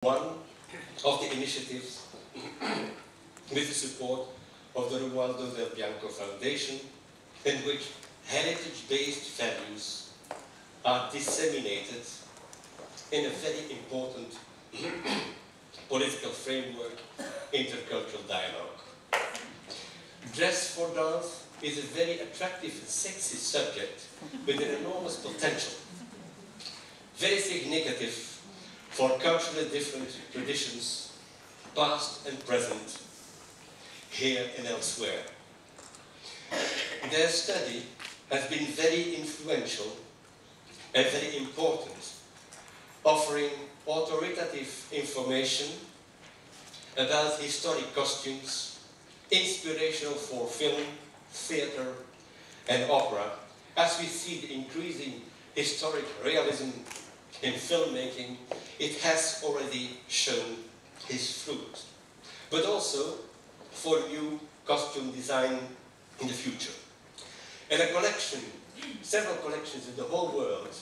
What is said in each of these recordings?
one of the initiatives with the support of the Rualdo del Bianco Foundation, in which heritage-based values are disseminated in a very important political framework, intercultural dialogue. Dress for dance is a very attractive and sexy subject with an enormous potential, very significant for culturally different traditions, past and present, here and elsewhere. Their study has been very influential and very important, offering authoritative information about historic costumes, inspirational for film, theatre and opera, as we see the increasing historic realism in filmmaking. It has already shown its fruit, but also for new costume design in the future. And a collection, several collections in the whole world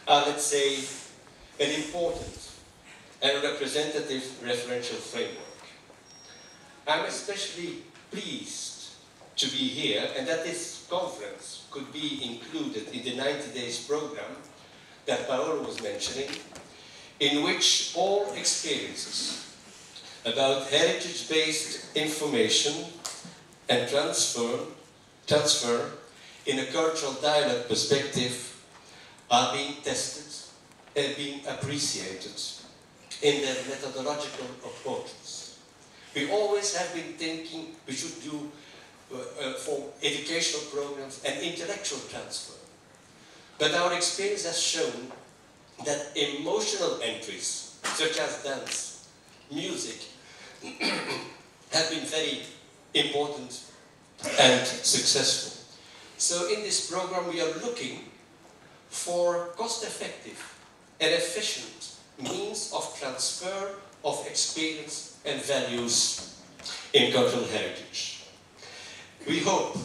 are, let's say, an important and representative referential framework. I'm especially pleased to be here and that this conference could be included in the 90 days program that Paolo was mentioning, in which all experiences about heritage-based information and transfer in a cultural dialogue perspective are being tested and being appreciated in their methodological approaches. We always have been thinking we should do for educational programs and intellectual transfer. But our experience has shown that emotional entries, such as dance, music, have been very important and successful. So in this program we are looking for cost-effective and efficient means of transfer of experience and values in cultural heritage. We hope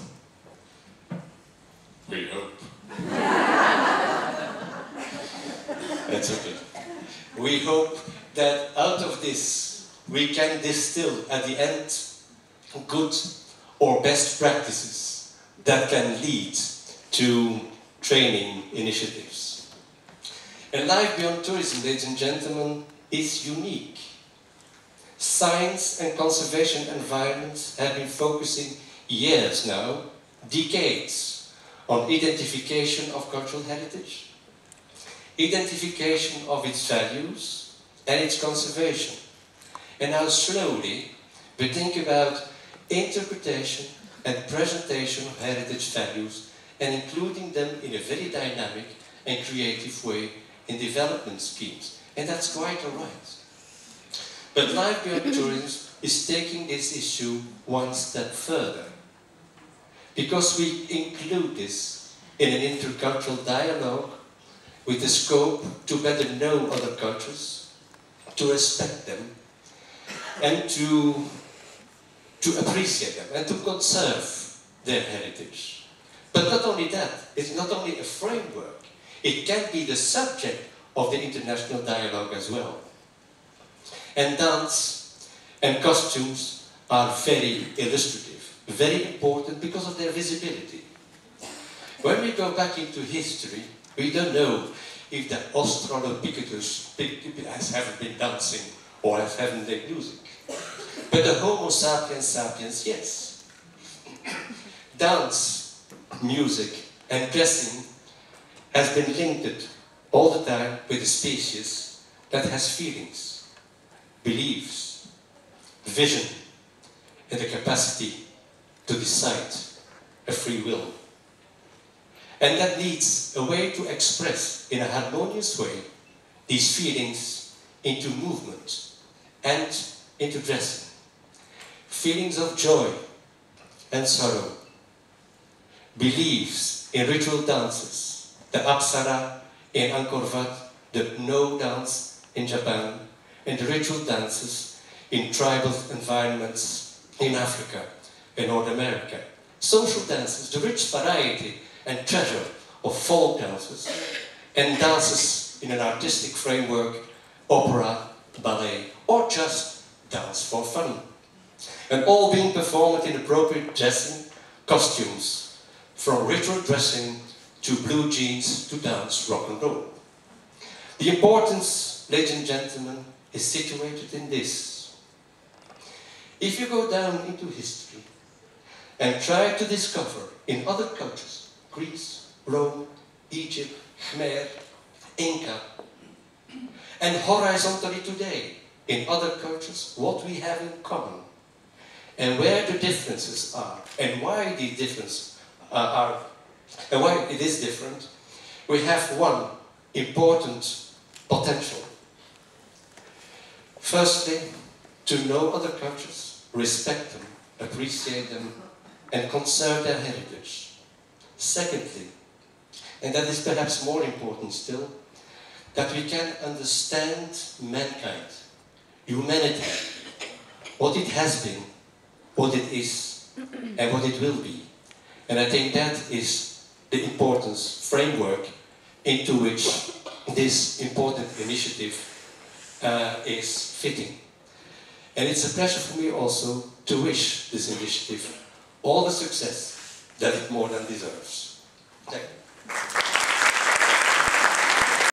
that's okay. We hope that out of this we can distill at the end good or best practices that can lead to training initiatives. And life beyond tourism, ladies and gentlemen, is unique. Science and conservation environments have been focusing years now, decades, on identification of cultural heritage, identification of its values and its conservation. And now slowly we think about interpretation and presentation of heritage values and including them in a very dynamic and creative way in development schemes. And that's quite all right. But Life Beyond Tourism is taking this issue one step further, because we include this in an intercultural dialogue with the scope to better know other cultures, to respect them, and to appreciate them, and to conserve their heritage. But not only that, it's not only a framework, it can be the subject of the international dialogue as well. And dance and costumes are very illustrative, very important because of their visibility. When we go back into history, we don't know if the Australopithecus haven't been dancing or haven't they music. But the Homo sapiens sapiens, yes. Dance, music and dressing has been linked all the time with a species that has feelings, beliefs, vision and the capacity to decide, a free will. And that needs a way to express in a harmonious way these feelings into movement and into dressing. Feelings of joy and sorrow, beliefs in ritual dances, the Apsara in Angkor Wat, the No dance in Japan, and the ritual dances in tribal environments in Africa and North America. Social dances, the rich variety and treasure of folk dances, and dances in an artistic framework, opera ballet, or just dance for fun. And all being performed in appropriate dressing costumes, from ritual dressing to blue jeans to dance rock and roll. The importance, ladies and gentlemen, is situated in this. If you go down into history and try to discover in other cultures, Greece, Rome, Egypt, Khmer, Inca, and horizontally today in other cultures, what we have in common, and where the differences are, and why these differences are, and why it is different, we have one important potential. Firstly, to know other cultures, respect them, appreciate them, and conserve their heritage. Secondly, and that is perhaps more important still, that we can understand mankind, humanity, what it has been, what it is, and what it will be. And I think that is the importance framework into which this important initiative is fitting. And it's a pleasure for me also to wish this initiative all the success that it more than deserves. Thank you.